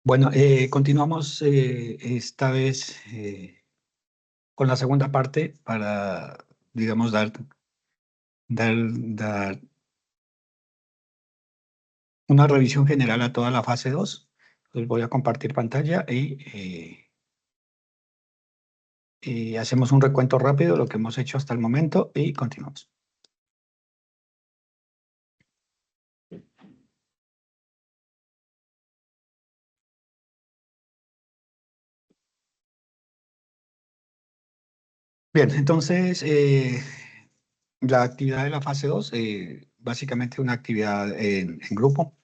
Bueno, continuamos esta vez con la segunda parte para, digamos, dar una revisión general a toda la fase 2. Les voy a compartir pantalla y hacemos un recuento rápido de lo que hemos hecho hasta el momento y continuamos. Bien, entonces, la actividad de la fase 2, básicamente una actividad en grupo.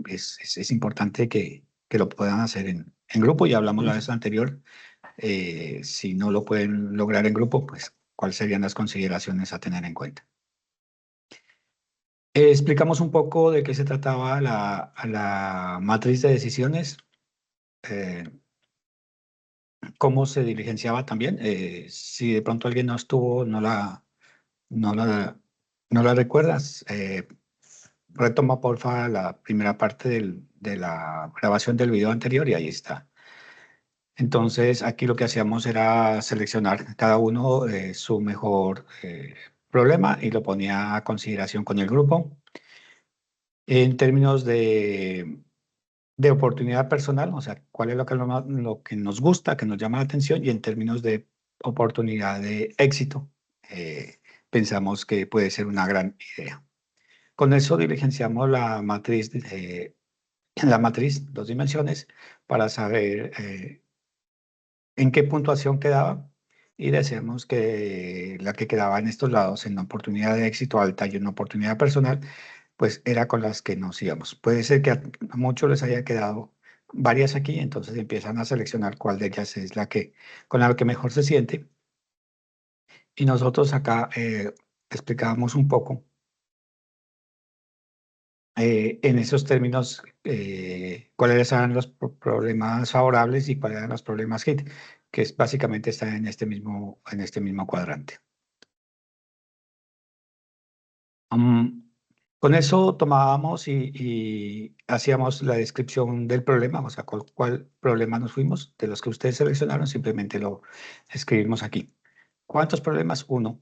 Es importante que lo puedan hacer en grupo. Ya hablamos la vez anterior. Si no lo pueden lograr en grupo, pues, ¿cuáles serían las consideraciones a tener en cuenta? Explicamos un poco de qué se trataba la matriz de decisiones, eh, cómo se diligenciaba también. Si de pronto alguien no estuvo, no la, no la recuerdas, retoma porfa la primera parte de la grabación del video anterior y ahí está. Entonces, aquí lo que hacíamos era seleccionar cada uno su mejor problema y lo ponía a consideración con el grupo. En términos de oportunidad personal, o sea, cuál es lo que nos gusta, que nos llama la atención, y en términos de oportunidad de éxito, pensamos que puede ser una gran idea. Con eso diligenciamos la matriz, dos dimensiones, para saber en qué puntuación quedaba y decíamos que la que quedaba en estos lados, en una oportunidad de éxito alta y una oportunidad personal, pues era con las que nos íbamos. Puede ser que a muchos les haya quedado varias aquí, entonces empiezan a seleccionar cuál de ellas es con la que mejor se siente. Y nosotros acá explicábamos un poco en esos términos cuáles eran los problemas favorables y cuáles eran los problemas hit, que básicamente está en este mismo cuadrante. Con eso tomábamos y hacíamos la descripción del problema, o sea, cuál problema nos fuimos, de los que ustedes seleccionaron, simplemente lo escribimos aquí. ¿Cuántos problemas? Uno.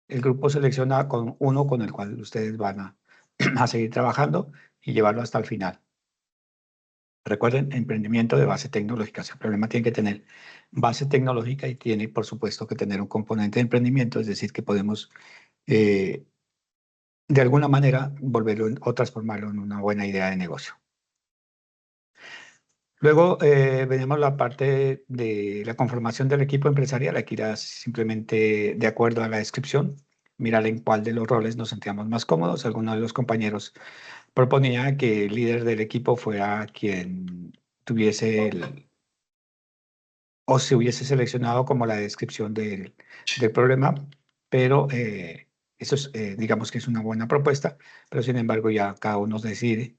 El grupo selecciona con uno con el cual ustedes van a seguir trabajando y llevarlo hasta el final. Recuerden, emprendimiento de base tecnológica. O sea, el problema tiene que tener base tecnológica y tiene, por supuesto, que tener un componente de emprendimiento, es decir, que podemos eh, de alguna manera volverlo o transformarlo en una buena idea de negocio. Luego venimos la parte de la conformación del equipo empresarial. Aquí era simplemente de acuerdo a la descripción, mirar en cuál de los roles nos sentíamos más cómodos. Algunos de los compañeros proponía que el líder del equipo fuera quien tuviese o se hubiese seleccionado como la descripción del problema, pero eso es, digamos que es una buena propuesta, pero sin embargo ya cada uno decide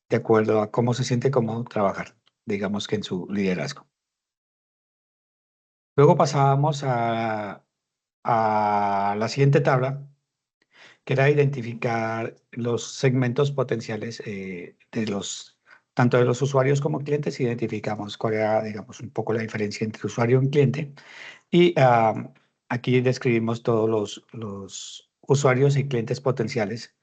de acuerdo a cómo se siente cómodo trabajar, digamos que en su liderazgo. Luego pasábamos a la siguiente tabla, que era identificar los segmentos potenciales tanto de los usuarios como clientes. Identificamos cuál era, digamos, un poco la diferencia entre usuario y cliente. Y aquí describimos todos los usuarios y clientes potenciales,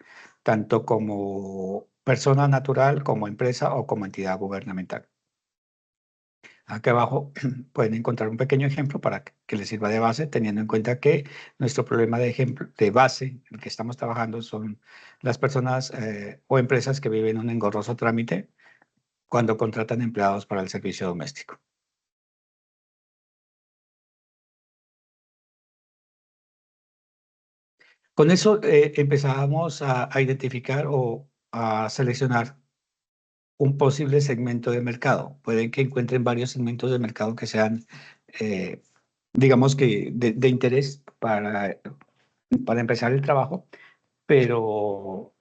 tanto como persona natural, como empresa o como entidad gubernamental. Aquí abajo pueden encontrar un pequeño ejemplo para que les sirva de base, teniendo en cuenta que nuestro problema de ejemplo, de base en el que estamos trabajando son las personas o empresas que viven un engorroso trámite cuando contratan empleados para el servicio doméstico. Con eso empezábamos a identificar o a seleccionar un posible segmento de mercado. Pueden que encuentren varios segmentos de mercado que sean, eh, digamos que de interés para empezar el trabajo, pero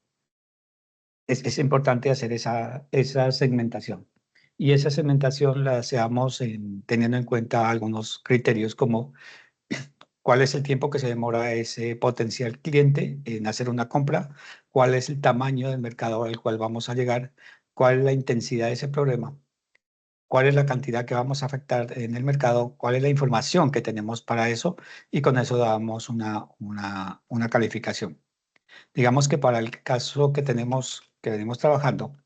es importante hacer esa segmentación. Y esa segmentación la hacemos teniendo en cuenta algunos criterios como cuál es el tiempo que se demora ese potencial cliente en hacer una compra, cuál es el tamaño del mercado al cual vamos a llegar, cuál es la intensidad de ese problema, cuál es la cantidad que vamos a afectar en el mercado, cuál es la información que tenemos para eso y con eso damos una calificación. Digamos que para el caso que tenemos, que venimos trabajando,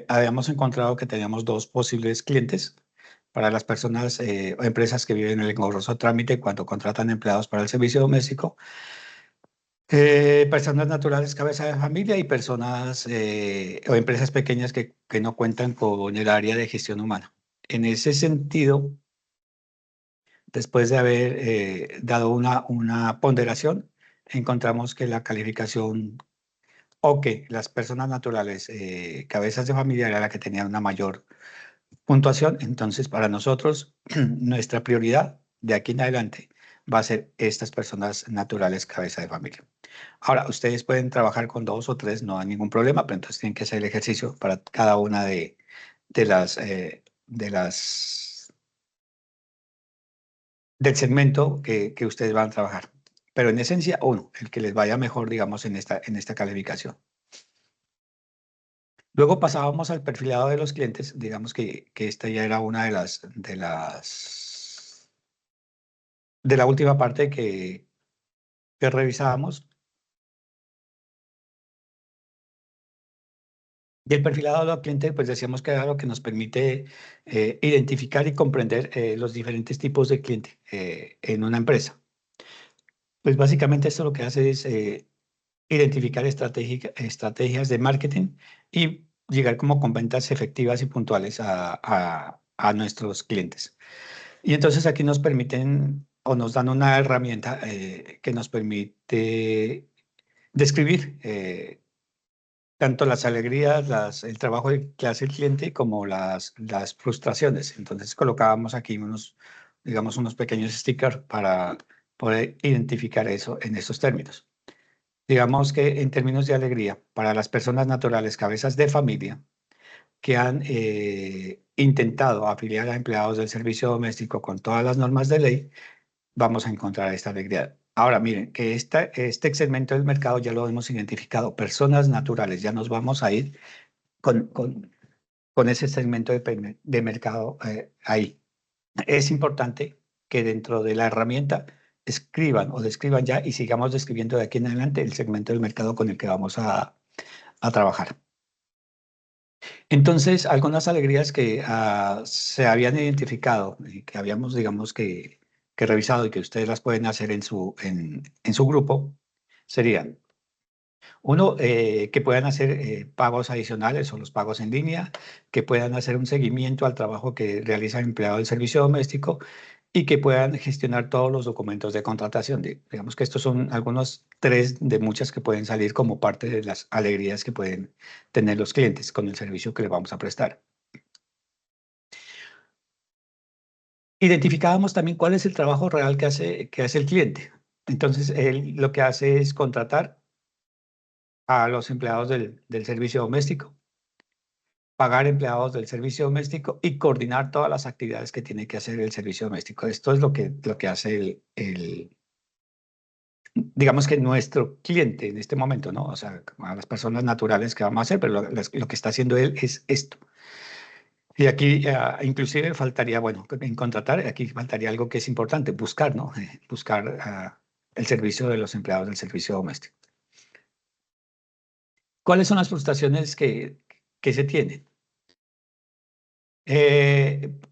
habíamos encontrado que teníamos dos posibles clientes para las personas o empresas que viven en el engorroso trámite cuando contratan empleados para el servicio doméstico. Personas naturales, cabeza de familia y personas o empresas pequeñas que no cuentan con el área de gestión humana. En ese sentido, después de haber dado una ponderación, encontramos que la calificación o que las personas naturales, cabezas de familia, era la que tenía una mayor puntuación. Entonces, para nosotros, nuestra prioridad de aquí en adelante va a ser estas personas naturales, cabeza de familia. Ahora, ustedes pueden trabajar con dos o tres, no hay ningún problema, pero entonces tienen que hacer el ejercicio para cada una de las del segmento que ustedes van a trabajar. Pero en esencia, uno, el que les vaya mejor, digamos, en esta calificación. Luego pasábamos al perfilado de los clientes, digamos que esta ya era una de la última parte que revisábamos. Y el perfilado del cliente, pues decíamos que era lo que nos permite identificar y comprender los diferentes tipos de cliente en una empresa. Pues básicamente esto lo que hace es identificar estrategias de marketing y llegar como con ventas efectivas y puntuales a nuestros clientes. Y entonces aquí nos permiten o nos dan una herramienta que nos permite describir tanto las alegrías, el trabajo que hace el cliente como las frustraciones. Entonces colocábamos aquí digamos, unos pequeños stickers para poder identificar eso en estos términos. Digamos que en términos de alegría, para las personas naturales, cabezas de familia, que han intentado afiliar a empleados del servicio doméstico con todas las normas de ley, vamos a encontrar esta alegría. Ahora, miren, que este segmento del mercado ya lo hemos identificado, personas naturales, ya nos vamos a ir con, con, con ese segmento de mercado ahí. Es importante que dentro de la herramienta escriban o describan ya y sigamos describiendo de aquí en adelante el segmento del mercado con el que vamos a trabajar. Entonces, algunas alegrías que se habían identificado y que habíamos, digamos, que revisado y que ustedes las pueden hacer en su grupo serían, uno, que puedan hacer pagos adicionales o los pagos en línea, que puedan hacer un seguimiento al trabajo que realiza el empleado del servicio doméstico y que puedan gestionar todos los documentos de contratación. Digamos que estos son algunos tres de muchas que pueden salir como parte de las alegrías que pueden tener los clientes con el servicio que les vamos a prestar. Identificábamos también cuál es el trabajo real que hace el cliente. Entonces, él lo que hace es contratar a los empleados del servicio doméstico, pagar empleados del servicio doméstico y coordinar todas las actividades que tiene que hacer el servicio doméstico. Esto es lo que hace digamos que nuestro cliente en este momento, ¿no? O sea, a las personas naturales que vamos a hacer, pero lo que está haciendo él es esto. Y aquí inclusive faltaría, bueno, en contratar, aquí faltaría algo que es importante, buscar, ¿no? Buscar el servicio de los empleados del servicio doméstico. ¿Cuáles son las frustraciones que se tienen?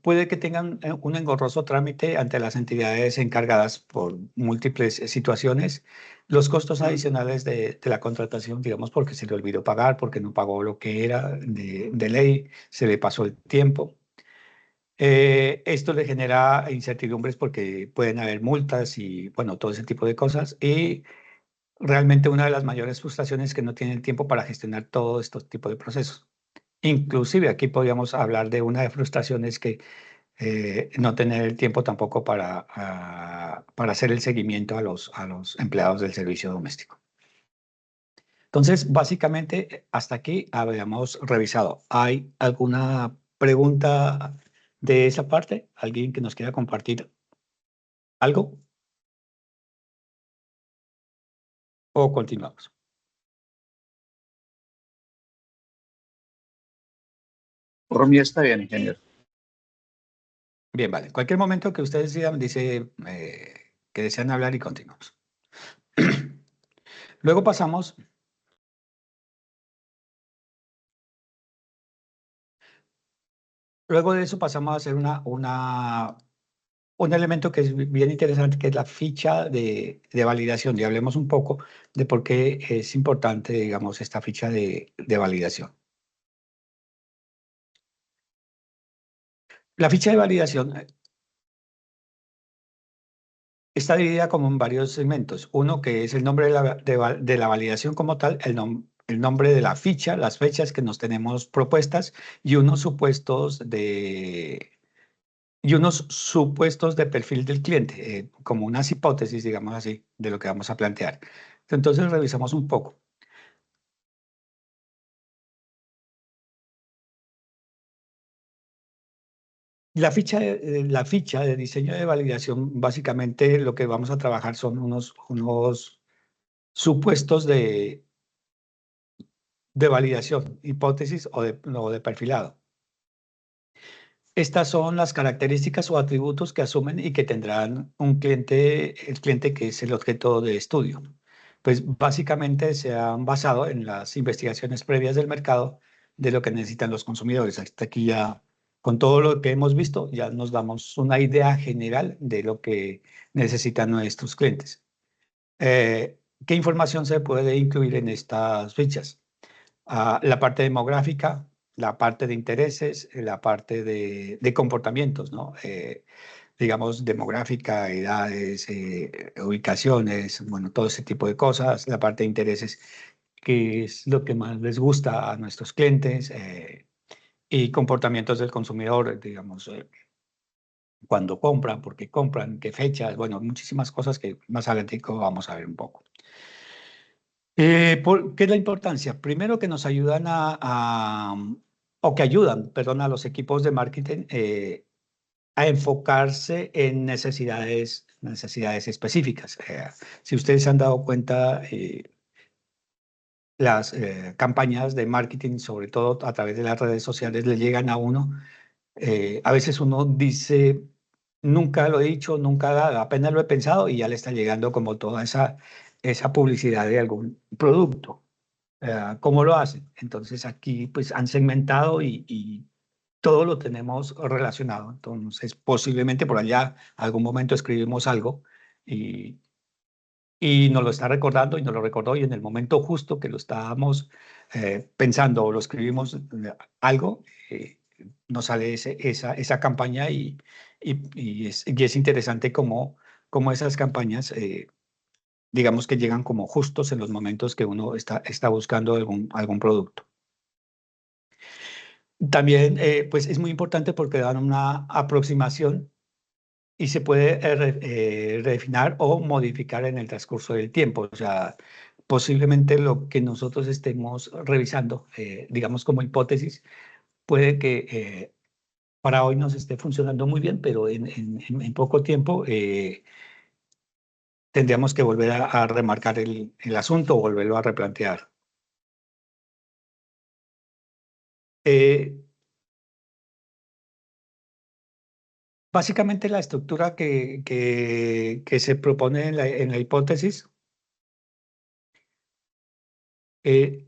Puede que tengan un engorroso trámite ante las entidades encargadas por múltiples situaciones. Los costos adicionales de la contratación, digamos, porque se le olvidó pagar, porque no pagó lo que era de ley, se le pasó el tiempo. Esto le genera incertidumbres porque pueden haber multas y, bueno, todo ese tipo de cosas. Y realmente una de las mayores frustraciones es que no tienen tiempo para gestionar todo este tipo de procesos. Inclusive aquí podríamos hablar de una de frustraciones que no tener el tiempo tampoco para hacer el seguimiento a los empleados del servicio doméstico. Entonces, básicamente, hasta aquí habíamos revisado. ¿Hay alguna pregunta de esa parte? ¿Alguien que nos quiera compartir algo? ¿O continuamos? Por mí está bien, ingeniero. Bien, vale. Cualquier momento que ustedes decidan, dice que desean hablar y continuamos. Luego pasamos, luego de eso pasamos a hacer un elemento que es bien interesante, que es la ficha de validación. Y hablemos un poco de por qué es importante, digamos, esta ficha de validación. La ficha de validación está dividida como en varios segmentos. Uno que es el nombre de la validación como tal, el nombre de la ficha, las fechas que nos tenemos propuestas y unos supuestos de perfil del cliente, como unas hipótesis, digamos así, de lo que vamos a plantear. Entonces revisamos un poco. La ficha de diseño de validación, básicamente lo que vamos a trabajar son unos supuestos de validación, hipótesis o de perfilado. Estas son las características o atributos que asumen y que tendrán el cliente que es el objeto de estudio. Pues básicamente se han basado en las investigaciones previas del mercado de lo que necesitan los consumidores. Hasta aquí ya, con todo lo que hemos visto, ya nos damos una idea general de lo que necesitan nuestros clientes. ¿Qué información se puede incluir en estas fichas? La parte demográfica, la parte de intereses, la parte de comportamientos, ¿no? Digamos, demográfica, edades, ubicaciones, bueno, todo ese tipo de cosas, la parte de intereses, que es lo que más les gusta a nuestros clientes, y comportamientos del consumidor, digamos, cuando compran, por qué compran, qué fechas, bueno, muchísimas cosas que más adelante vamos a ver un poco. ¿Qué es la importancia? Primero que nos ayudan o que ayudan, perdón, a los equipos de marketing a enfocarse en necesidades específicas. Si ustedes se han dado cuenta, las campañas de marketing, sobre todo a través de las redes sociales, le llegan a uno. A veces uno dice, nunca lo he dicho, nunca, apenas lo he pensado y ya le está llegando como toda esa publicidad de algún producto. ¿Cómo lo hacen? Entonces aquí pues han segmentado y todo lo tenemos relacionado. Entonces posiblemente por allá algún momento escribimos algo y, y nos lo está recordando y nos lo recordó y en el momento justo que lo estábamos pensando o lo escribimos algo, nos sale esa campaña y es interesante cómo esas campañas digamos que llegan como justos en los momentos que uno está buscando algún producto. También, pues es muy importante porque dan una aproximación y se puede refinar o modificar en el transcurso del tiempo. O sea, posiblemente lo que nosotros estemos revisando, digamos como hipótesis, puede que para hoy nos esté funcionando muy bien, pero en poco tiempo tendríamos que volver a remarcar el asunto o volverlo a replantear. Eh, Básicamente la estructura que se propone en la hipótesis eh,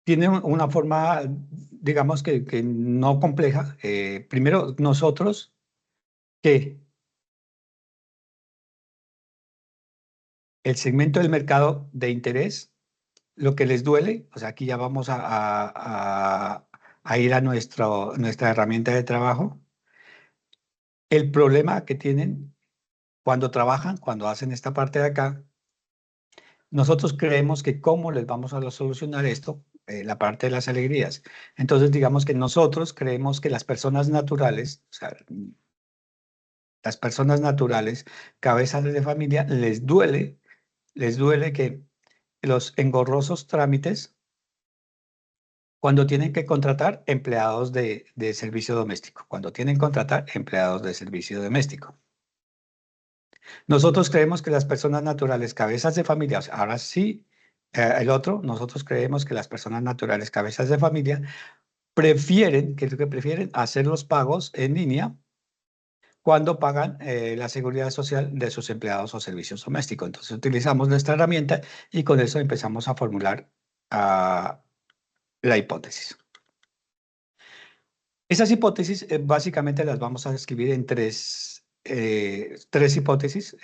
tiene una forma, digamos que no compleja. Primero, nosotros que el segmento del mercado de interés, lo que les duele, o sea, aquí ya vamos a ir a nuestra herramienta de trabajo, el problema que tienen cuando trabajan, cuando hacen esta parte de acá. Nosotros creemos que cómo les vamos a solucionar esto, la parte de las alegrías. Entonces, digamos que nosotros creemos que las personas naturales, o sea, las personas naturales, cabezas de familia, les duele que los engorrosos trámites cuando tienen que contratar empleados de servicio doméstico, cuando tienen que contratar empleados de servicio doméstico. Nosotros creemos que las personas naturales, cabezas de familia, o sea, ahora sí, el otro, nosotros creemos que las personas naturales, cabezas de familia, prefieren, ¿qué es lo que prefieren? Hacer los pagos en línea cuando pagan la seguridad social de sus empleados o servicios domésticos. Entonces utilizamos nuestra herramienta y con eso empezamos a formular ah, la hipótesis. Esas hipótesis básicamente las vamos a escribir en tres hipótesis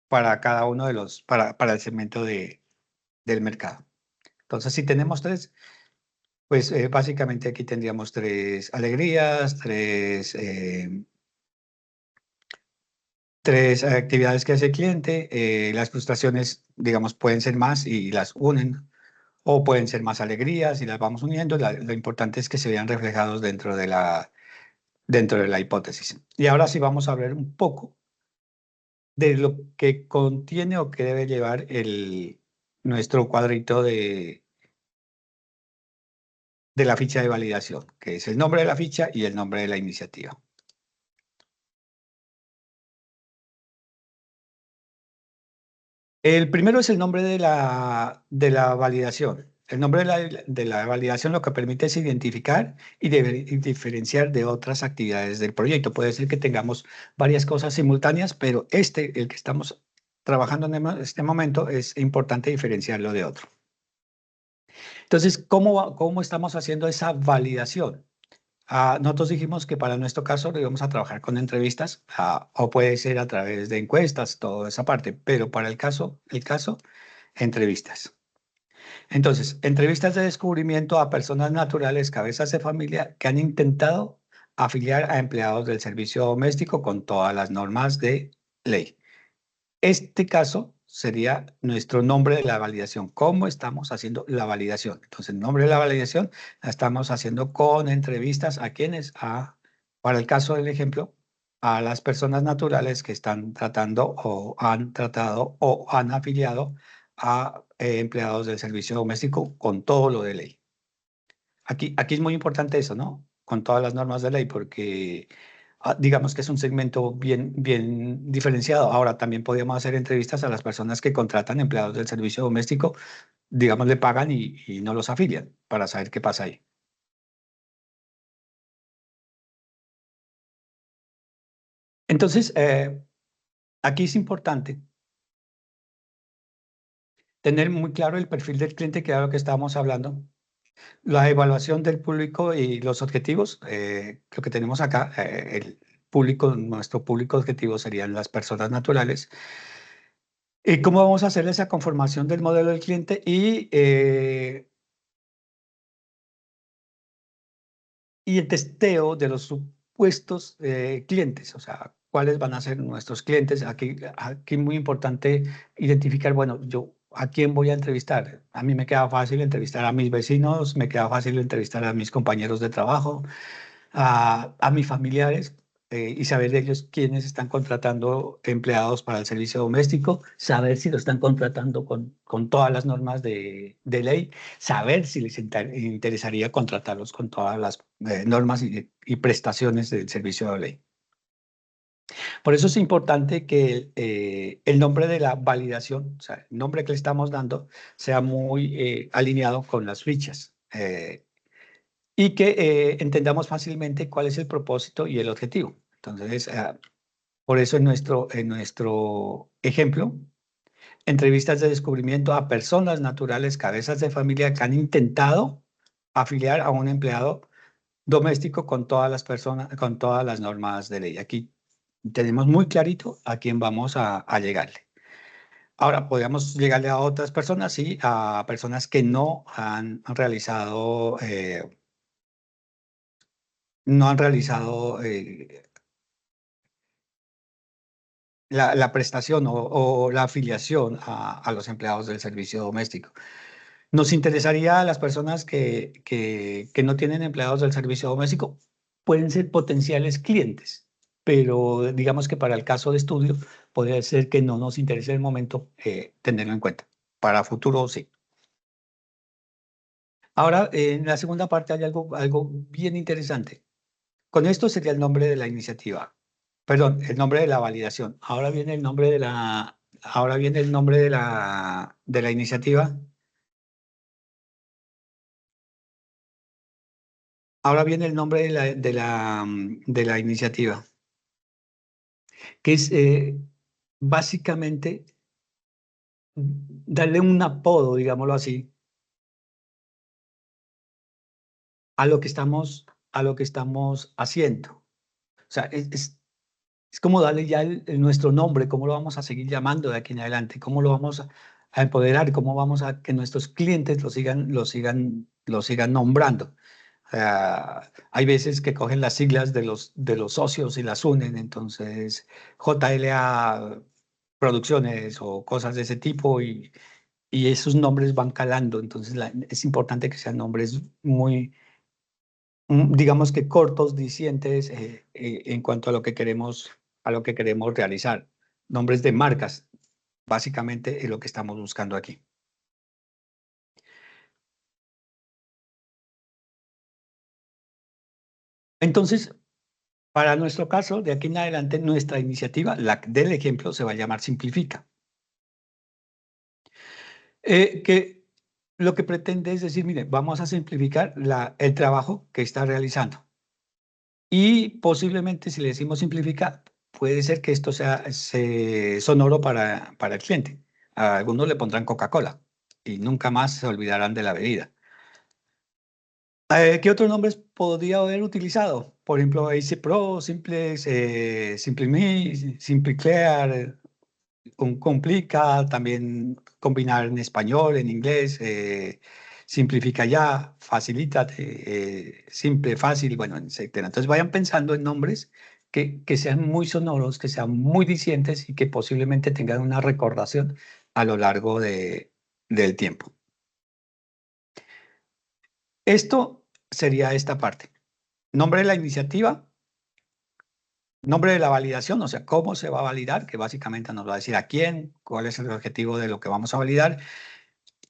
para cada uno de para el segmento del mercado. Entonces, si tenemos tres, pues básicamente aquí tendríamos tres alegrías, tres actividades que hace el cliente. Las frustraciones, digamos, pueden ser más y las unen, o pueden ser más alegrías y las vamos uniendo. Lo importante es que se vean reflejados dentro de la hipótesis. Y ahora sí vamos a hablar un poco de lo que contiene o que debe llevar nuestro cuadrito de la ficha de validación, que es el nombre de la ficha y el nombre de la iniciativa. El primero es el nombre de la validación. El nombre de la validación lo que permite es identificar y diferenciar de otras actividades del proyecto. Puede ser que tengamos varias cosas simultáneas, pero el que estamos trabajando en este momento, es importante diferenciarlo de otro. Entonces, ¿cómo estamos haciendo esa validación? Nosotros dijimos que para nuestro caso lo íbamos a trabajar con entrevistas, o puede ser a través de encuestas, toda esa parte, pero para el caso, entrevistas. Entonces, entrevistas de descubrimiento a personas naturales, cabezas de familia, que han intentado afiliar a empleados del servicio doméstico con todas las normas de ley. Este caso sería nuestro nombre de la validación. ¿Cómo estamos haciendo la validación? Entonces, el nombre de la validación la estamos haciendo con entrevistas a quienes, para el caso del ejemplo, a las personas naturales que están tratando o han tratado o han afiliado a empleados del servicio doméstico con todo lo de ley. Aquí es muy importante eso, ¿no? Con todas las normas de ley, porque digamos que es un segmento bien, bien diferenciado. Ahora, también podríamos hacer entrevistas a las personas que contratan empleados del servicio doméstico, digamos, le pagan y no los afilian para saber qué pasa ahí. Entonces, aquí es importante tener muy claro el perfil del cliente, que era lo que estábamos hablando, la evaluación del público y los objetivos. Lo que tenemos acá, el público, nuestro público objetivo serían las personas naturales. ¿Y cómo vamos a hacer esa conformación del modelo del cliente y el testeo de los supuestos clientes? O sea, cuáles van a ser nuestros clientes. Aquí es muy importante identificar, bueno, yo a quién voy a entrevistar. A mí me queda fácil entrevistar a mis vecinos, me queda fácil entrevistar a mis compañeros de trabajo, a mis familiares, y saber de ellos quiénes están contratando empleados para el servicio doméstico, saber si lo están contratando con todas las normas de ley, saber si les interesaría contratarlos con todas las normas y prestaciones del servicio de ley. Por eso es importante que el nombre de la validación, o sea, el nombre que le estamos dando, sea muy alineado con las fichas. Y que entendamos fácilmente cuál es el propósito y el objetivo. Entonces, por eso en nuestro ejemplo, entrevistas de descubrimiento a personas naturales, cabezas de familia que han intentado afiliar a un empleado doméstico con todas las personas, con todas las normas de ley. Aquí tenemos muy clarito a quién vamos a llegarle. Ahora, podríamos llegarle a otras personas, sí, a personas que no han realizado la prestación o la afiliación a los empleados del servicio doméstico. Nos interesaría a las personas que no tienen empleados del servicio doméstico, pueden ser potenciales clientes, pero digamos que para el caso de estudio podría ser que no nos interese en el momento tenerlo en cuenta. Para futuro, sí. Ahora, en la segunda parte hay algo bien interesante. Con esto sería el nombre de la iniciativa. Perdón, el nombre de la validación. Ahora viene el nombre de ahora viene el nombre de la iniciativa. Ahora viene el nombre de la iniciativa, que es básicamente darle un apodo, digámoslo así, a lo que estamos haciendo. O sea, es como darle ya nuestro nombre, cómo lo vamos a seguir llamando de aquí en adelante, cómo lo vamos a empoderar, cómo vamos a que nuestros clientes lo sigan nombrando. Hay veces que cogen las siglas de los socios y las unen, entonces JLA Producciones o cosas de ese tipo y esos nombres van calando, entonces es importante que sean nombres muy, digamos que cortos, dicientes en cuanto a lo que queremos realizar. Nombres de marcas, básicamente es lo que estamos buscando aquí. Entonces, para nuestro caso, de aquí en adelante, nuestra iniciativa, la del ejemplo, se va a llamar Simplifica. Que lo que pretende es decir, mire, vamos a simplificar el trabajo que está realizando. Y posiblemente si le decimos simplifica, puede ser que esto sea sonoro para el cliente. A algunos le pondrán Coca-Cola y nunca más se olvidarán de la bebida. ¿Qué otros nombres podría haber utilizado? Por ejemplo, Easy Pro, Simplex, Simple Me, Simple Clear, complica, también combinar en español, en inglés, simplifica ya, facilítate, simple, fácil, bueno, etcétera. Entonces vayan pensando en nombres que sean muy sonoros, que sean muy dicientes y que posiblemente tengan una recordación a lo largo del tiempo. Esto sería esta parte. Nombre de la iniciativa, nombre de la validación, o sea, cómo se va a validar, que básicamente nos va a decir a quién, cuál es el objetivo de lo que vamos a validar.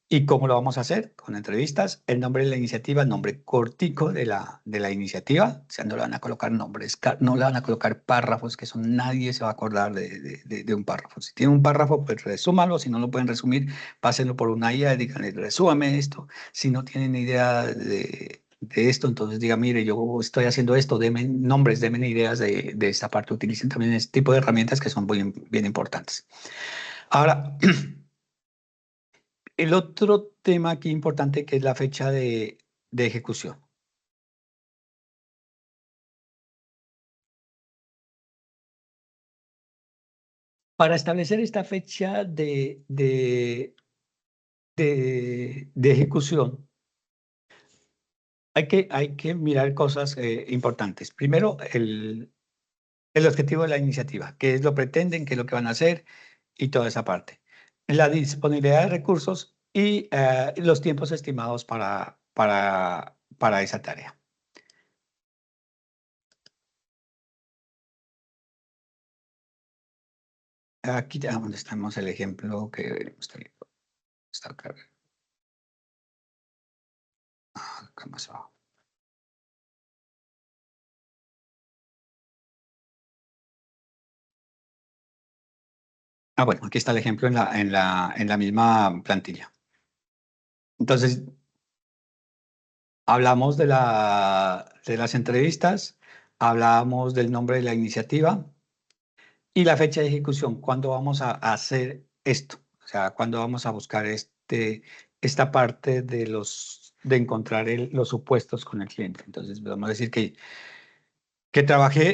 ¿Y cómo lo vamos a hacer? Con entrevistas, el nombre de la iniciativa, el nombre cortico de la iniciativa, o sea, no le van a colocar nombres, no le van a colocar párrafos, que eso nadie se va a acordar de un párrafo. Si tiene un párrafo, pues resúmalo, si no lo pueden resumir, pásenlo por una IA y díganle, resúmame esto. Si no tienen idea de esto, entonces diga, mire, yo estoy haciendo esto, denme nombres, denme ideas de esta parte. Utilicen también este tipo de herramientas que son bien importantes. Ahora, el otro tema aquí importante que es la fecha de ejecución. Para establecer esta fecha de ejecución, hay que mirar cosas importantes. Primero, el objetivo de la iniciativa, qué es lo pretenden, qué es lo que van a hacer y toda esa parte. La disponibilidad de recursos y los tiempos estimados para esa tarea. Aquí donde estamos el ejemplo que deberíamos tener. Está acá, acá más abajo. Bueno, aquí está el ejemplo en la misma plantilla. Entonces, hablamos de las entrevistas, hablamos del nombre de la iniciativa y la fecha de ejecución. ¿Cuándo vamos a hacer esto? O sea, ¿cuándo vamos a buscar esta parte de encontrar los supuestos con el cliente? Entonces, vamos a decir que trabajé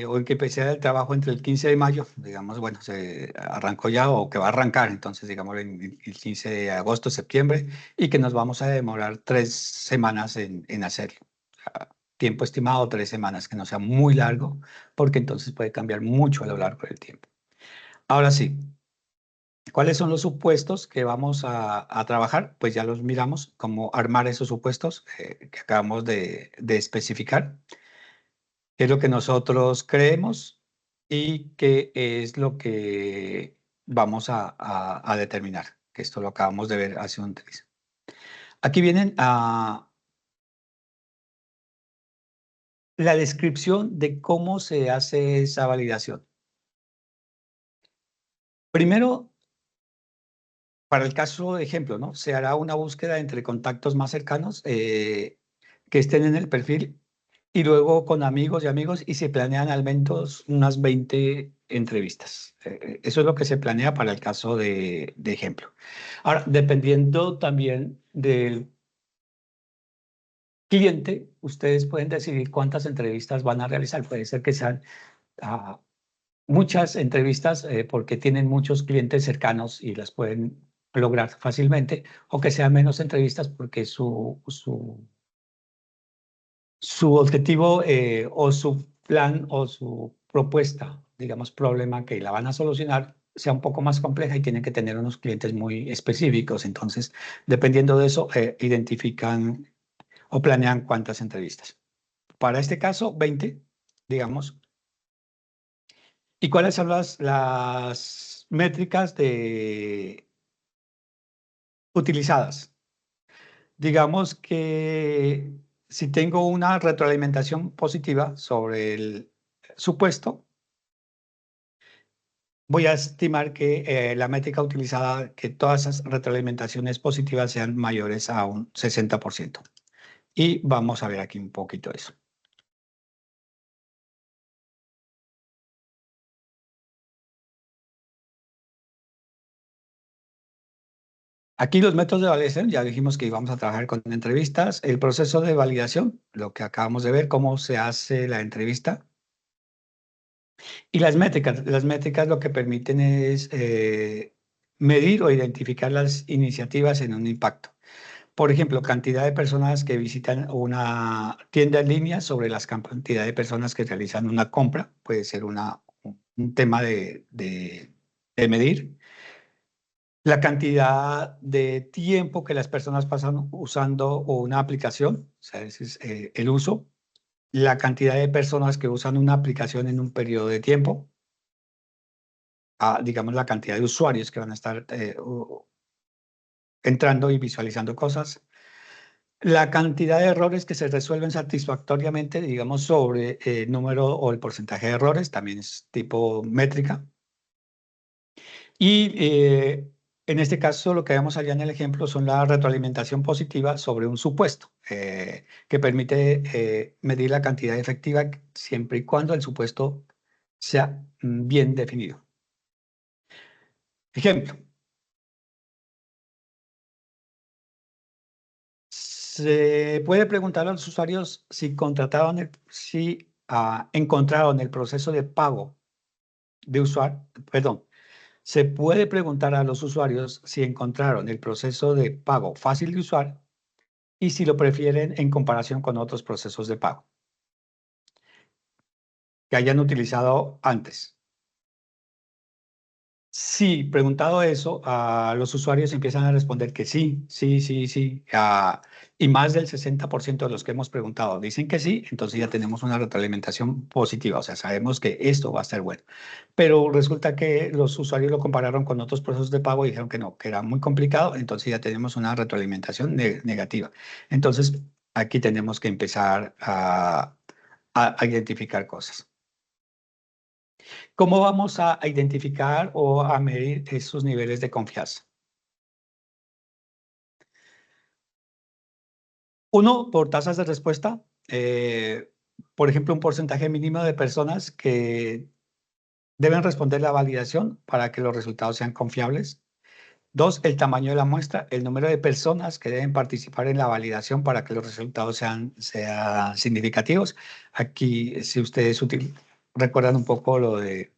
o en que empecé el trabajo entre el 15 de mayo, digamos, bueno, se arrancó ya o que va a arrancar, entonces, digamos, el 15 de agosto, septiembre, y que nos vamos a demorar 3 semanas en hacerlo. O sea, tiempo estimado, 3 semanas, que no sea muy largo, porque entonces puede cambiar mucho a lo largo del tiempo. Ahora sí, ¿cuáles son los supuestos que vamos a trabajar? Pues ya los miramos, cómo armar esos supuestos que acabamos de especificar, qué es lo que nosotros creemos y qué es lo que vamos a determinar, que esto lo acabamos de ver hace un tris. Aquí vienen la descripción de cómo se hace esa validación. Primero, para el caso de ejemplo, ¿no? Se hará una búsqueda entre contactos más cercanos que estén en el perfil y luego con amigos y amigos y se planean al menos unas 20 entrevistas. Eso es lo que se planea para el caso de ejemplo. Ahora, dependiendo también del cliente, ustedes pueden decidir cuántas entrevistas van a realizar. Puede ser que sean ah, muchas entrevistas porque tienen muchos clientes cercanos y las pueden lograr fácilmente, o que sean menos entrevistas porque su objetivo o su plan o su propuesta, digamos, problema que la van a solucionar, sea un poco más compleja y tienen que tener unos clientes muy específicos. Entonces, dependiendo de eso, identifican o planean cuántas entrevistas. Para este caso, 20, digamos. ¿Y cuáles son las métricas utilizadas? Digamos que si tengo una retroalimentación positiva sobre el supuesto, voy a estimar que la métrica utilizada, que todas esas retroalimentaciones positivas sean mayores a un 60%. Y vamos a ver aquí un poquito eso. Aquí los métodos de validación, ya dijimos que íbamos a trabajar con entrevistas. El proceso de validación, lo que acabamos de ver, cómo se hace la entrevista. Y las métricas lo que permiten es medir o identificar las iniciativas en un impacto. Por ejemplo, cantidad de personas que visitan una tienda en línea sobre la cantidad de personas que realizan una compra, puede ser un tema de medir. La cantidad de tiempo que las personas pasan usando una aplicación, o sea, ese es el uso. La cantidad de personas que usan una aplicación en un periodo de tiempo, digamos, la cantidad de usuarios que van a estar entrando y visualizando cosas, la cantidad de errores que se resuelven satisfactoriamente, digamos, sobre el número o el porcentaje de errores, también es tipo métrica. Y en este caso, lo que vemos allá en el ejemplo son la retroalimentación positiva sobre un supuesto, que permite medir la cantidad efectiva siempre y cuando el supuesto sea bien definido. Ejemplo. Se puede preguntar a los usuarios si encontraron el proceso de pago de usuario, perdón, se puede preguntar a los usuarios si encontraron el proceso de pago fácil de usar y si lo prefieren en comparación con otros procesos de pago que hayan utilizado antes. Sí, preguntado eso, los usuarios empiezan a responder que sí, sí, sí, sí. Y más del 60% de los que hemos preguntado dicen que sí, entonces ya tenemos una retroalimentación positiva, o sea, sabemos que esto va a estar bueno. Pero resulta que los usuarios lo compararon con otros procesos de pago y dijeron que no, que era muy complicado, entonces ya tenemos una retroalimentación negativa. Entonces, aquí tenemos que empezar a identificar cosas. ¿Cómo vamos a identificar o a medir esos niveles de confianza? Uno, por tasas de respuesta. Por ejemplo, un porcentaje mínimo de personas que deben responder la validación para que los resultados sean confiables. Dos, el tamaño de la muestra, el número de personas que deben participar en la validación para que los resultados sean significativos. Aquí, si ustedes recuerdan un poco lo de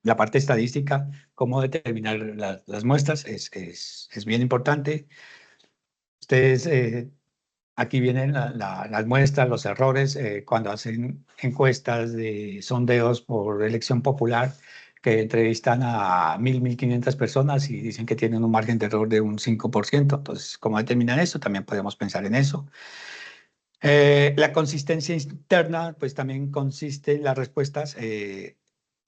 la parte estadística, cómo determinar las muestras, es bien importante. Ustedes, aquí vienen las muestras, los errores, cuando hacen encuestas de sondeos por elección popular, que entrevistan a 1.500 personas y dicen que tienen un margen de error de un 5%. Entonces, ¿cómo determinan eso? También podemos pensar en eso. La consistencia interna, pues también consiste en las respuestas.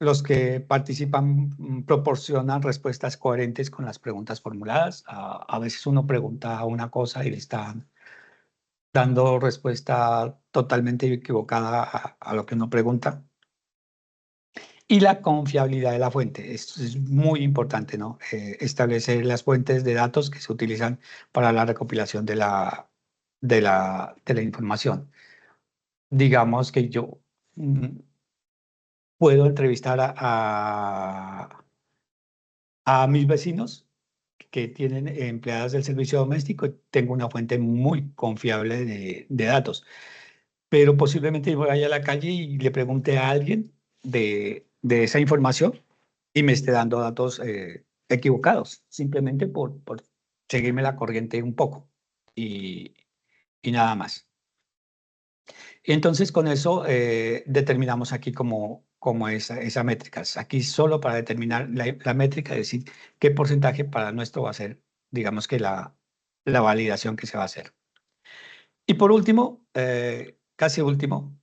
Los que participan proporcionan respuestas coherentes con las preguntas formuladas. A veces uno pregunta una cosa y le están dando respuesta totalmente equivocada a lo que uno pregunta. Y la confiabilidad de la fuente. Esto es muy importante, ¿no? Establecer las fuentes de datos que se utilizan para la recopilación de la información. Digamos que yo puedo entrevistar a mis vecinos que tienen empleadas del servicio doméstico y tengo una fuente muy confiable de datos. Pero posiblemente yo vaya a la calle y le pregunte a alguien de esa información y me esté dando datos equivocados, simplemente por seguirme la corriente un poco y, y nada más. Y entonces con eso determinamos aquí como esa métrica. Aquí solo para determinar la métrica, es decir, qué porcentaje para nuestro va a ser, digamos que la validación que se va a hacer. Y por último, casi último,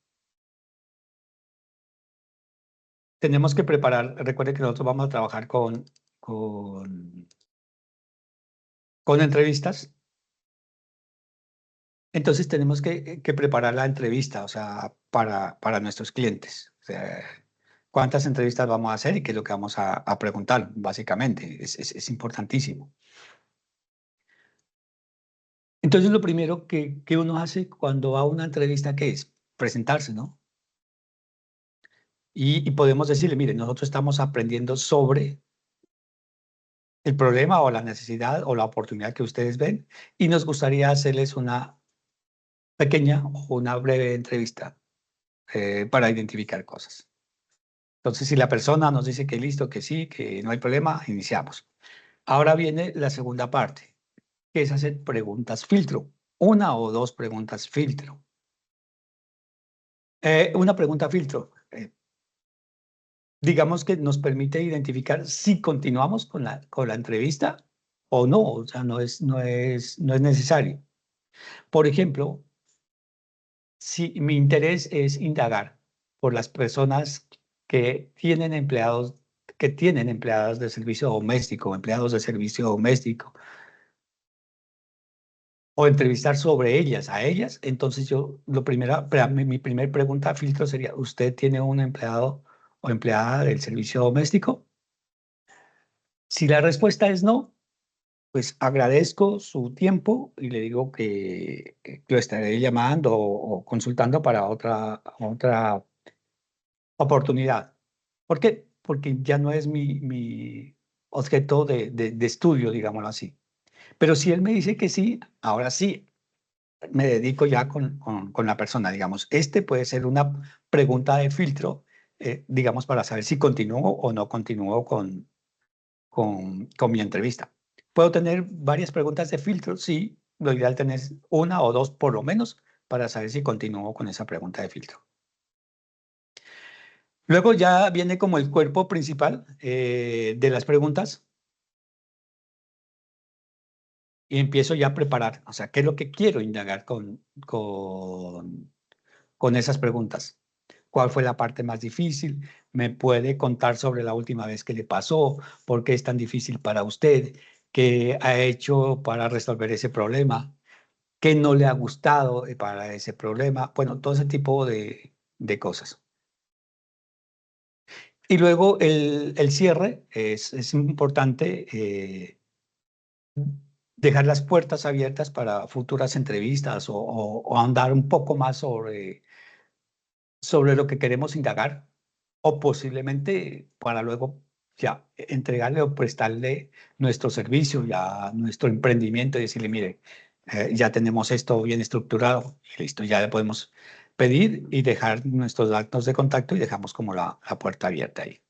tenemos que preparar, recuerde que nosotros vamos a trabajar con, con entrevistas, entonces tenemos que preparar la entrevista, o sea, para nuestros clientes. O sea, cuántas entrevistas vamos a hacer y qué es lo que vamos a preguntar, básicamente. Es importantísimo. Entonces, lo primero que uno hace cuando va a una entrevista, ¿qué es? Presentarse, ¿no? Y podemos decirle, mire, nosotros estamos aprendiendo sobre el problema o la necesidad o la oportunidad que ustedes ven y nos gustaría hacerles una pequeña o una breve entrevista para identificar cosas. Entonces, si la persona nos dice que listo, que sí, que no hay problema, iniciamos. Ahora viene la segunda parte, que es hacer preguntas filtro, una o dos preguntas filtro. Una pregunta filtro, digamos que nos permite identificar si continuamos con la entrevista o no, o sea, no es necesario. Por ejemplo, si mi interés es indagar por las personas que tienen empleadas de servicio doméstico, empleados de servicio doméstico, o entrevistar sobre ellas, a ellas, entonces yo, mi primer pregunta filtro sería, ¿usted tiene un empleado o empleada del servicio doméstico? Si la respuesta es no, pues agradezco su tiempo y le digo que lo estaré llamando o consultando para otra oportunidad. ¿Por qué? Porque ya no es mi objeto de estudio, digámoslo así. Pero si él me dice que sí, ahora sí, me dedico ya con la persona, digamos. Este puede ser una pregunta de filtro, digamos, para saber si continúo o no continúo con mi entrevista. ¿Puedo tener varias preguntas de filtro? Sí, lo ideal es tener una o dos por lo menos para saber si continúo con esa pregunta de filtro. Luego ya viene como el cuerpo principal de las preguntas y empiezo ya a preparar, o sea, qué es lo que quiero indagar con esas preguntas. ¿Cuál fue la parte más difícil? ¿Me puede contar sobre la última vez que le pasó? ¿Por qué es tan difícil para usted? ¿Qué ha hecho para resolver ese problema? ¿Qué no le ha gustado para ese problema? Bueno, todo ese tipo de cosas. Y luego el cierre es importante dejar las puertas abiertas para futuras entrevistas o ahondar un poco más sobre lo que queremos indagar o posiblemente para luego ya entregarle o prestarle nuestro servicio, ya nuestro emprendimiento y decirle, mire, ya tenemos esto bien estructurado, y listo, ya le podemos pedir y dejar nuestros datos de contacto y dejamos como la puerta abierta ahí.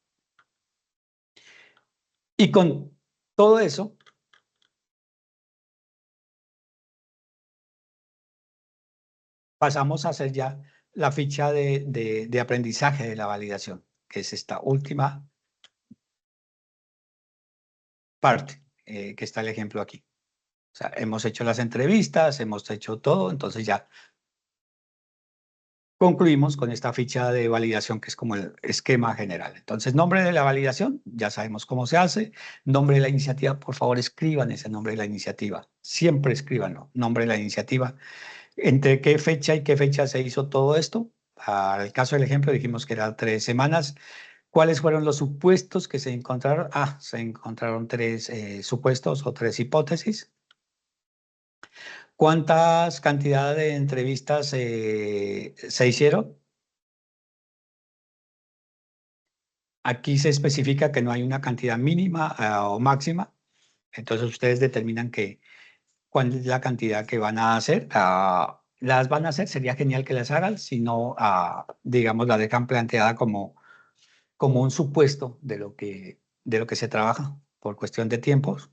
Y con todo eso, pasamos a hacer ya la ficha de aprendizaje de la validación, que es esta última parte, que está el ejemplo aquí. O sea, hemos hecho las entrevistas, hemos hecho todo, entonces ya Concluimos con esta ficha de validación que es como el esquema general. Entonces, nombre de la validación, ya sabemos cómo se hace. Nombre de la iniciativa, por favor, escriban ese nombre de la iniciativa. Siempre escríbanlo, nombre de la iniciativa. ¿Entre qué fecha y qué fecha se hizo todo esto? Para el caso del ejemplo, dijimos que eran 3 semanas. ¿Cuáles fueron los supuestos que se encontraron? Se encontraron tres supuestos o tres hipótesis. ¿Cuántas cantidad de entrevistas se hicieron? Aquí se especifica que no hay una cantidad mínima o máxima. Entonces ustedes determinan cuál es la cantidad que van a hacer. Las van a hacer, sería genial que las hagan, si no, digamos, la dejan planteada como un supuesto de lo que se trabaja por cuestión de tiempos.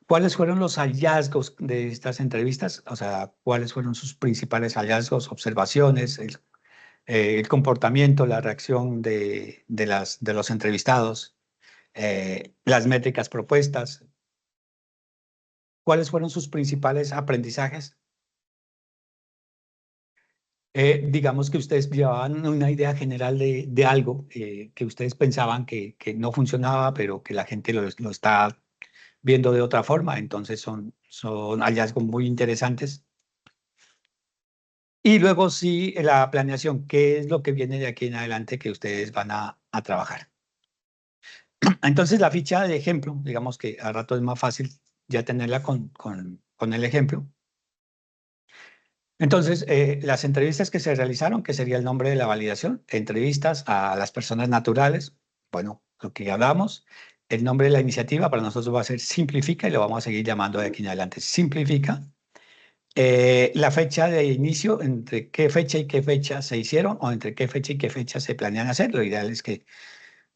¿Cuáles fueron los hallazgos de estas entrevistas? O sea, ¿cuáles fueron sus principales hallazgos, observaciones, el comportamiento, la reacción de los entrevistados, las métricas propuestas? ¿Cuáles fueron sus principales aprendizajes? Digamos que ustedes llevaban una idea general de algo que ustedes pensaban que no funcionaba, pero que la gente lo está viendo de otra forma. Entonces son hallazgos muy interesantes. Y luego sí, la planeación, ¿qué es lo que viene de aquí en adelante que ustedes van a trabajar? Entonces la ficha de ejemplo, digamos que al rato es más fácil ya tenerla con el ejemplo. Entonces, las entrevistas que se realizaron, que sería el nombre de la validación, entrevistas a las personas naturales, bueno, lo que ya hablamos, el nombre de la iniciativa para nosotros va a ser Simplifica y lo vamos a seguir llamando de aquí en adelante Simplifica. La fecha de inicio, entre qué fecha y qué fecha se hicieron o entre qué fecha y qué fecha se planean hacer. Lo ideal es que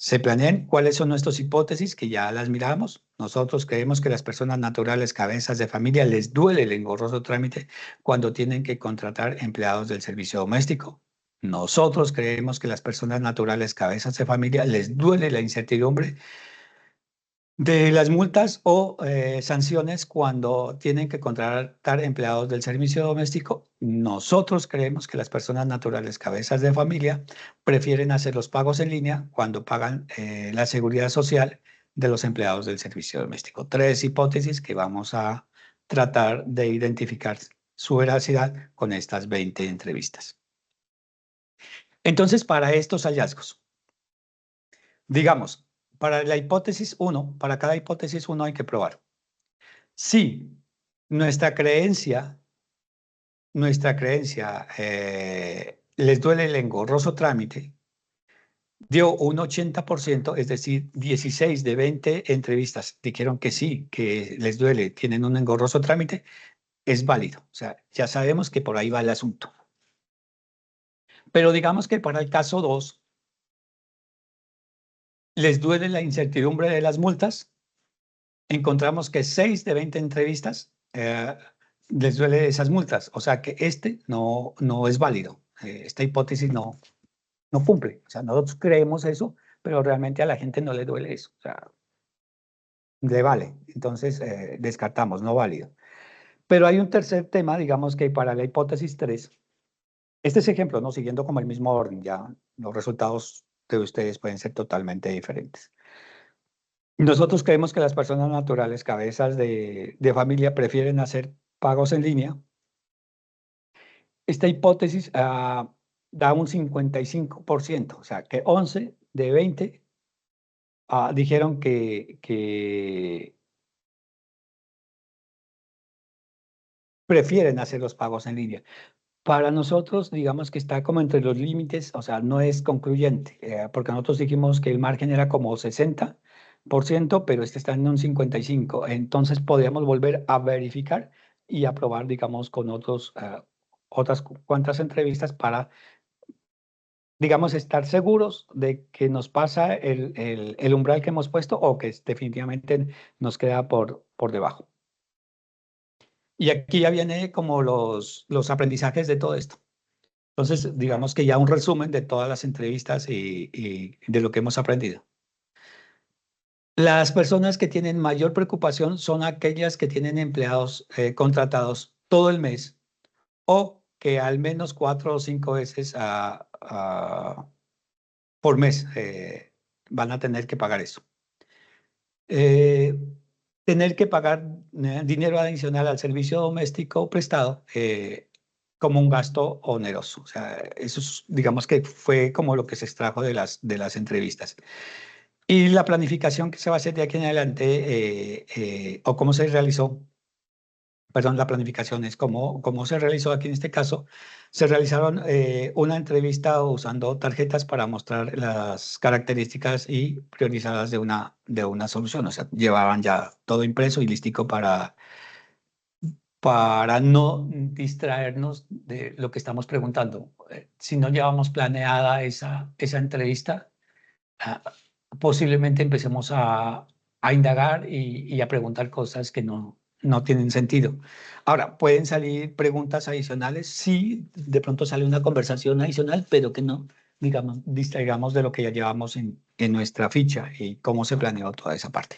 se planeen cuáles son nuestras hipótesis, que ya las miramos. Nosotros creemos que las personas naturales, cabezas de familia, les duele el engorroso trámite cuando tienen que contratar empleados del servicio doméstico. Nosotros creemos que las personas naturales, cabezas de familia, les duele la incertidumbre de las multas o sanciones cuando tienen que contratar empleados del servicio doméstico. Nosotros creemos que las personas naturales, cabezas de familia, prefieren hacer los pagos en línea cuando pagan la seguridad social de los empleados del servicio doméstico. Tres hipótesis que vamos a tratar de identificar su veracidad con estas 20 entrevistas. Entonces, para estos hallazgos, digamos, para la hipótesis 1, para cada hipótesis 1 hay que probar. Sí, nuestra creencia les duele el engorroso trámite, dio un 80%, es decir, 16 de 20 entrevistas dijeron que sí, que les duele, tienen un engorroso trámite, es válido. O sea, ya sabemos que por ahí va el asunto. Pero digamos que para el caso 2, les duele la incertidumbre de las multas, encontramos que 6 de 20 entrevistas les duele esas multas. O sea que no es válido. Esta hipótesis no cumple. O sea, nosotros creemos eso, pero realmente a la gente no le duele eso. O sea, le vale. Entonces, descartamos, no válido. Pero hay un tercer tema, digamos que para la hipótesis 3, este es ejemplo, ¿no? Siguiendo como el mismo orden, ya los resultados de ustedes pueden ser totalmente diferentes. Nosotros creemos que las personas naturales, cabezas de familia, prefieren hacer pagos en línea. Esta hipótesis da un 55%, o sea, que 11 de 20 dijeron que prefieren hacer los pagos en línea. Para nosotros, digamos que está como entre los límites, o sea, no es concluyente, porque nosotros dijimos que el margen era como 60%, pero este está en un 55%. Entonces, podríamos volver a verificar y aprobar, digamos, con otras cuantas entrevistas para, digamos, estar seguros de que nos pasa el umbral que hemos puesto o que definitivamente nos queda por debajo. Y aquí ya viene como los aprendizajes de todo esto. Entonces, digamos que ya un resumen de todas las entrevistas y de lo que hemos aprendido. Las personas que tienen mayor preocupación son aquellas que tienen empleados contratados todo el mes o que al menos 4 o 5 veces por mes van a tener que pagar eso. Tener que pagar dinero adicional al servicio doméstico prestado como un gasto oneroso. O sea, eso digamos que fue como lo que se extrajo de las entrevistas. Y la planificación que se va a hacer de aquí en adelante, o cómo se realizó, perdón, la planificación es cómo se realizó aquí en este caso. Se realizaron una entrevista usando tarjetas para mostrar las características y priorizadas de una solución. O sea, llevaban ya todo impreso y listico para no distraernos de lo que estamos preguntando. Si no llevamos planeada esa entrevista, ah, posiblemente empecemos a indagar y a preguntar cosas que no tienen sentido. Ahora, pueden salir preguntas adicionales, sí, de pronto sale una conversación adicional, pero que no, digamos, distraigamos de lo que ya llevamos en nuestra ficha y cómo se planeó toda esa parte.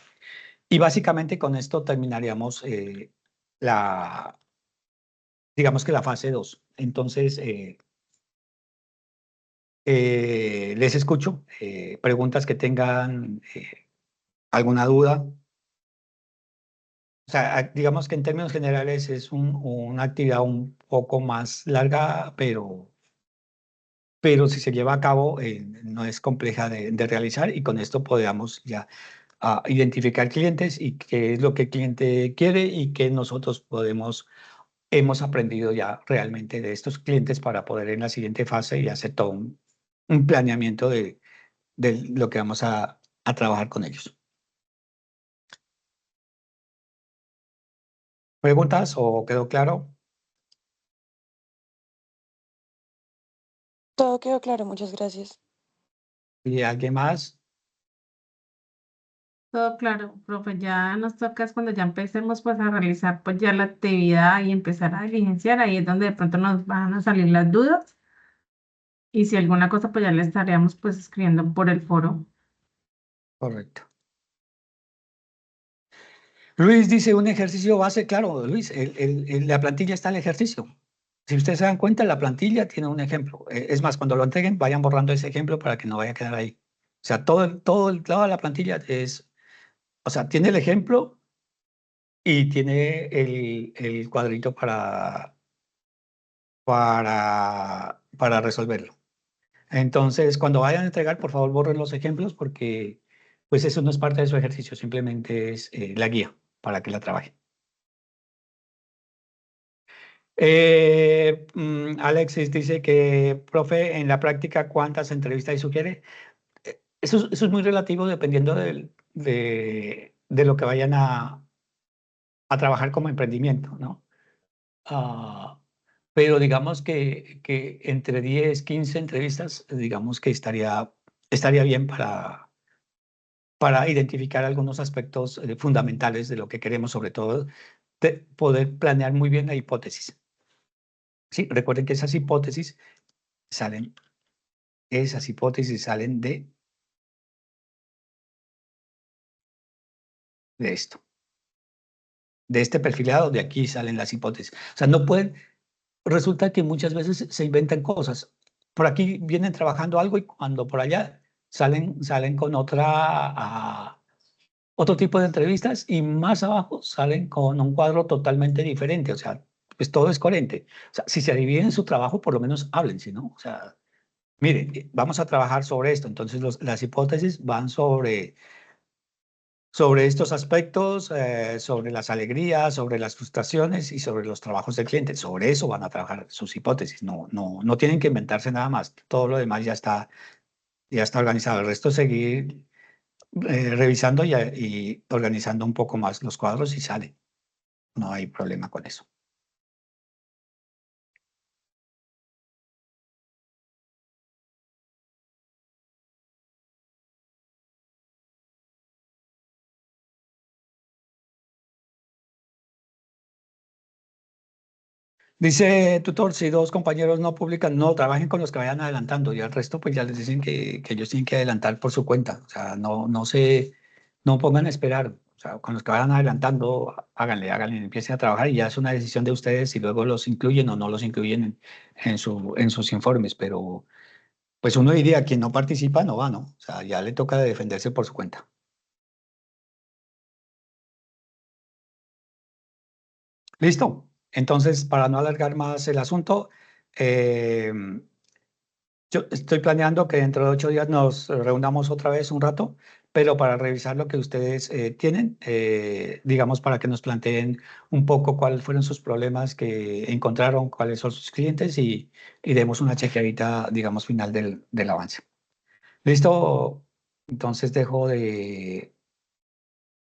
Y básicamente con esto terminaríamos la, digamos que la fase 2. Entonces, les escucho, preguntas que tengan alguna duda. O sea, digamos que en términos generales es una actividad un poco más larga, pero si se lleva a cabo no es compleja de realizar y con esto podamos ya identificar clientes y qué es lo que el cliente quiere y qué nosotros hemos aprendido ya realmente de estos clientes para poder en la siguiente fase y hacer todo un planeamiento de lo que vamos a trabajar con ellos. ¿Preguntas o quedó claro? Todo quedó claro, muchas gracias. ¿Y alguien más? Todo claro, profe, ya nos toca es cuando ya empecemos pues a realizar pues ya la actividad y empezar a diligenciar, ahí es donde de pronto nos van a salir las dudas y si alguna cosa pues ya le estaríamos pues escribiendo por el foro. Correcto. Luis dice un ejercicio base, claro, Luis, la plantilla está el ejercicio. Si ustedes se dan cuenta, la plantilla tiene un ejemplo. Es más, cuando lo entreguen, vayan borrando ese ejemplo para que no vaya a quedar ahí. O sea, toda la plantilla o sea, tiene el ejemplo y tiene el cuadrito para resolverlo. Entonces, cuando vayan a entregar, por favor, borren los ejemplos porque pues eso no es parte de su ejercicio, simplemente es la guía para que la trabajen. Alexis dice que, profe, en la práctica, ¿cuántas entrevistas sugiere? Eso es muy relativo dependiendo de lo que vayan a trabajar como emprendimiento, ¿no? Ah, pero digamos que entre 10, 15 entrevistas, digamos que estaría bien para identificar algunos aspectos fundamentales de lo que queremos, sobre todo de poder planear muy bien la hipótesis. Sí, recuerden que salen, esas hipótesis salen de esto, de este perfilado, de aquí salen las hipótesis. O sea, no pueden, resulta que muchas veces se inventan cosas. Por aquí vienen trabajando algo y cuando por allá salen con otro tipo de entrevistas y más abajo salen con un cuadro totalmente diferente. O sea, pues todo es coherente. O sea, si se dividen su trabajo, por lo menos hablen, ¿sí, no? O sea, miren, vamos a trabajar sobre esto. Entonces, las hipótesis van sobre estos aspectos, sobre las alegrías, sobre las frustraciones y sobre los trabajos del cliente. Sobre eso van a trabajar sus hipótesis. No tienen que inventarse nada más. Todo lo demás ya está organizado. El resto es seguir revisando y organizando un poco más los cuadros y sale. No hay problema con eso. Dice tutor, si dos compañeros no publican, no trabajen con los que vayan adelantando y al resto pues ya les dicen que ellos tienen que adelantar por su cuenta. O sea, no pongan a esperar. sea, con los que vayan adelantando, háganle, empiecen a trabajar y ya es una decisión de ustedes si luego los incluyen o no los incluyen en sus informes. Pero pues uno diría, quien no participa no va, ¿no? O sea, ya le toca defenderse por su cuenta. Listo. Entonces, para no alargar más el asunto, eh, yo estoy planeando que dentro de 8 días nos reunamos otra vez un rato, pero para revisar lo que ustedes tienen, digamos, para que nos planteen un poco cuáles fueron sus problemas que encontraron, cuáles son sus clientes y demos una chequeadita, digamos, final del avance. ¿Listo? Entonces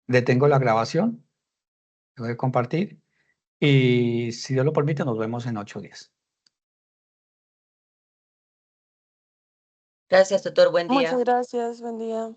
detengo la grabación, dejo de compartir y si Dios lo permite, nos vemos en 8 días. Gracias, tutor. Buen Muchas día. gracias, buen día.